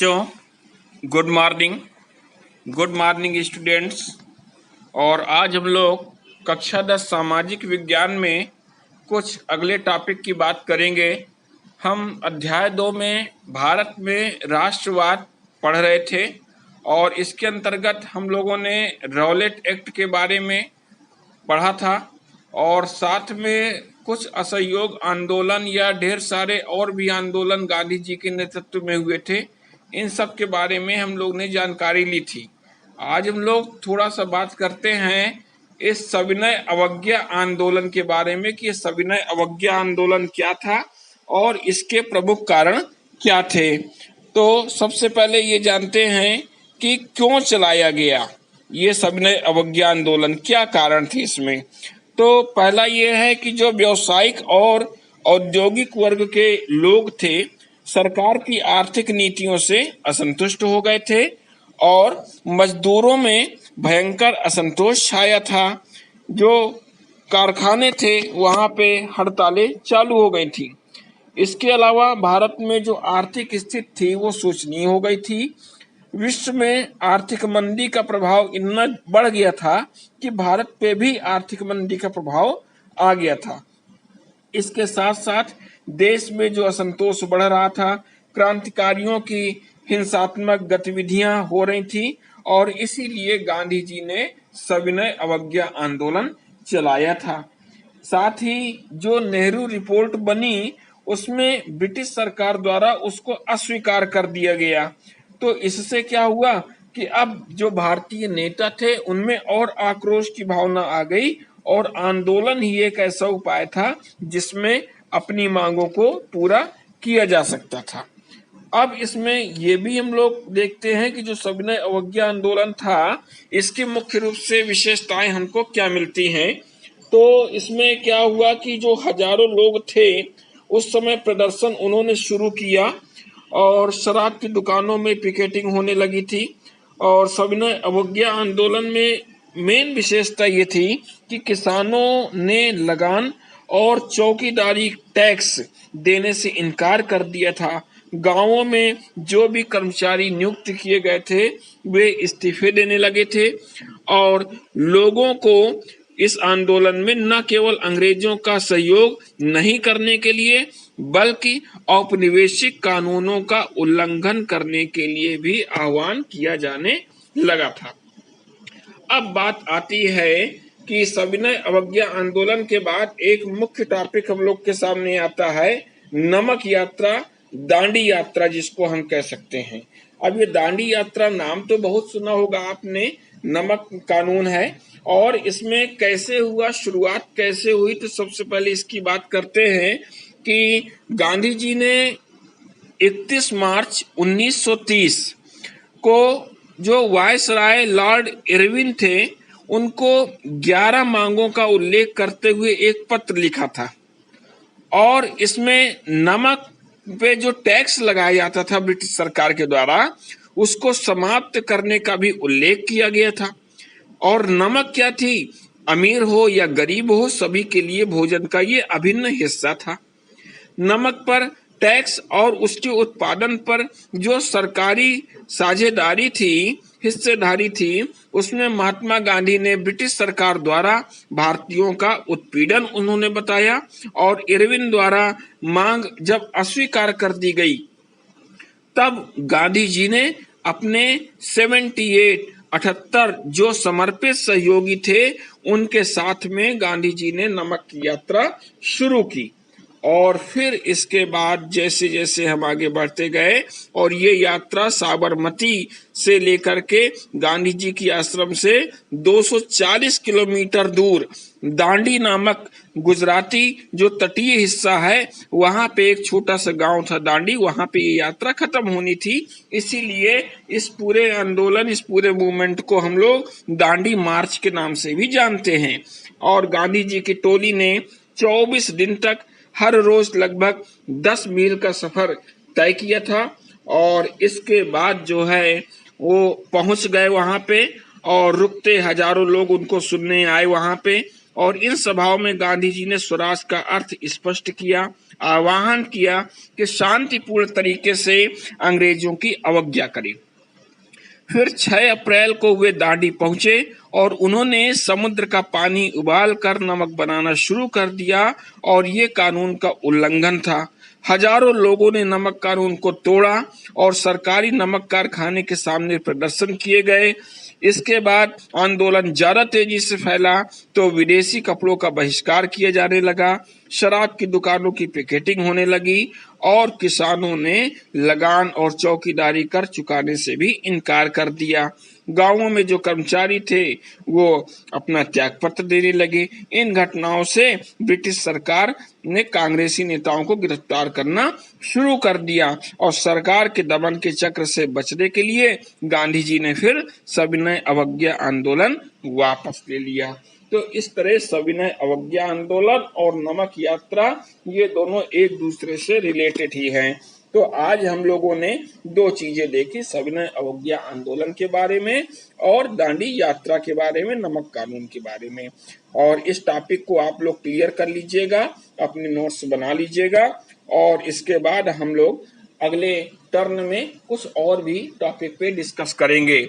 तो good morning students. और आज हम लोग कक्षा 10 सामाजिक विज्ञान में कुछ अगले टॉपिक की बात करेंगे। हम अध्याय 2 में भारत में राष्ट्रवाद पढ़ रहे थे और इसके अंतर्गत हम लोगों ने रॉलेट एक्ट के बारे में पढ़ा था और साथ में कुछ असहयोग आंदोलन या ढेर सारे और भी आंदोलन गांधी जी के नेतृत्व में हुए थे। इन सब के बारे में हम लोग ने जानकारी ली थी। आज हम लोग थोड़ा सा बात करते हैं इस सविनय अवज्ञा आंदोलन के बारे में कि सविनय अवज्ञा आंदोलन क्या था और इसके प्रमुख कारण क्या थे। तो सबसे पहले ये जानते हैं कि क्यों चलाया गया ये सविनय अवज्ञा आंदोलन, क्या कारण थे इसमें। तो पहला ये है कि जो व्यावसायिक और औद्योगिक वर्ग के लोग थे सरकार की आर्थिक नीतियों से असंतुष्ट हो गए थे और मजदूरों में भयंकर असंतोष छाया था। जो कारखाने थे वहां पे हड़तालें चालू हो गई थी। इसके अलावा भारत में जो आर्थिक स्थिति थी वो शोचनीय हो गई थी। विश्व में आर्थिक मंदी का प्रभाव इतना बढ़ गया था कि भारत पे भी आर्थिक मंदी का प्रभाव आ गया था। इसके साथ साथ देश में जो असंतोष बढ़ रहा था, क्रांतिकारियों की हिंसात्मक गतिविधियां हो रही थी और इसीलिए गांधी जी ने सविनय अवज्ञा आंदोलन चलाया था। साथ ही जो नेहरू रिपोर्ट बनी उसमें ब्रिटिश सरकार द्वारा उसको अस्वीकार कर दिया गया। तो इससे क्या हुआ कि अब जो भारतीय नेता थे उनमें और आक्रोश की भावना आ गई और आंदोलन ही एक ऐसा उपाय था जिसमें अपनी मांगों को पूरा किया जा सकता था। अब इसमें ये भी हम लोग देखते हैं कि जो सविनय अवज्ञा आंदोलन था इसकी मुख्य रूप से विशेषताएं हमको क्या मिलती हैं। तो इसमें क्या हुआ कि जो हजारों लोग थे उस समय प्रदर्शन उन्होंने शुरू किया और शराब की दुकानों में पिकेटिंग होने लगी थी। और सविनय अवज्ञा आंदोलन में मेन विशेषता ये थी कि किसानों ने लगान और चौकीदारी टैक्स देने से इनकार कर दिया था। गांवों में जो भी कर्मचारी नियुक्त किए गए थे वे इस्तीफे देने लगे थे और लोगों को इस आंदोलन में न केवल अंग्रेजों का सहयोग नहीं करने के लिए बल्कि औपनिवेशिक कानूनों का उल्लंघन करने के लिए भी आह्वान किया जाने लगा था। अब बात आती है कि सविनय अवज्ञा आंदोलन के बाद एक मुख्य टॉपिक हम लोग के सामने आता है, नमक यात्रा, दांडी यात्रा जिसको हम कह सकते हैं। अब ये दांडी यात्रा नाम तो बहुत सुना होगा आपने, नमक कानून है और इसमें कैसे हुआ, शुरुआत कैसे हुई। तो सबसे पहले इसकी बात करते हैं कि गांधी जी ने 31 मार्च 1930 को जो वायसराय लॉर्ड इरविन थे उनको 11 मांगों का उल्लेख करते हुए एक पत्र लिखा था और इसमें नमक पे जो टैक्स लगाया जाता था ब्रिटिश सरकार के द्वारा उसको समाप्त करने का भी उल्लेख किया गया था। और नमक क्या थी, अमीर हो या गरीब हो सभी के लिए भोजन का ये अभिन्न हिस्सा था। नमक पर टैक्स और उसके उत्पादन पर जो सरकारी साझेदारी थी, हिस्सेदारी थी, उसमें महात्मा गांधी ने ब्रिटिश सरकार द्वारा भारतीयों का उत्पीड़न उन्होंने बताया और इरविन द्वारा मांग जब अस्वीकार कर दी गई तब गांधी जी ने अपने 78 जो समर्पित सहयोगी थे उनके साथ में गांधी जी ने नमक की यात्रा शुरू की। और फिर इसके बाद जैसे जैसे हम आगे बढ़ते गए और ये यात्रा साबरमती से लेकर के गांधी जी की आश्रम से 240 किलोमीटर दूर दांडी नामक गुजराती जो तटीय हिस्सा है वहां पे एक छोटा सा गांव था दांडी, वहां पे ये यात्रा खत्म होनी थी। इसीलिए इस पूरे आंदोलन, इस पूरे मूवमेंट को हम लोग दांडी मार्च के नाम से भी जानते हैं। और गांधी जी की टोली ने 24 दिन तक हर रोज लगभग 10 मील का सफर तय किया था और इसके बाद जो है वो पहुंच गए वहां पे और रुकते हजारों लोग उनको सुनने आए वहां पे। और इन सभाओं में गांधी जी ने स्वराज का अर्थ स्पष्ट किया, आह्वान किया कि शांतिपूर्ण तरीके से अंग्रेजों की अवज्ञा करें। फिर 6 अप्रैल को वे दांडी पहुंचे और उन्होंने समुद्र का पानी उबाल कर नमक बनाना शुरू कर दिया और ये कानून का उल्लंघन था। हजारों लोगों ने नमक कानून को तोड़ा और सरकारी नमक कारखाने के सामने प्रदर्शन किए गए। इसके बाद आंदोलन ज्यादा तेजी से फैला तो विदेशी कपड़ों का बहिष्कार किया जाने लगा, शराब की दुकानों की पिकेटिंग होने लगी और किसानों ने लगान और चौकीदारी कर चुकाने से भी इनकार कर दिया। गांवों में जो कर्मचारी थे वो अपना त्यागपत्र देने लगे। इन घटनाओं से ब्रिटिश सरकार ने कांग्रेसी नेताओं को गिरफ्तार करना शुरू कर दिया और सरकार के दमन के चक्र से बचने के लिए गांधी जी ने फिर सविनय अवज्ञा आंदोलन वापस ले लिया। तो इस तरह सविनय अवज्ञा आंदोलन और नमक यात्रा ये दोनों एक दूसरे से रिलेटेड ही हैं। तो आज हम लोगों ने 2 चीजें देखी, सविनय अवज्ञा आंदोलन के बारे में और दांडी यात्रा के बारे में, नमक कानून के बारे में। और इस टॉपिक को आप लोग क्लियर कर लीजिएगा, अपने नोट्स बना लीजिएगा और इसके बाद हम लोग अगले टर्न में कुछ और भी टॉपिक पे डिस्कस करेंगे।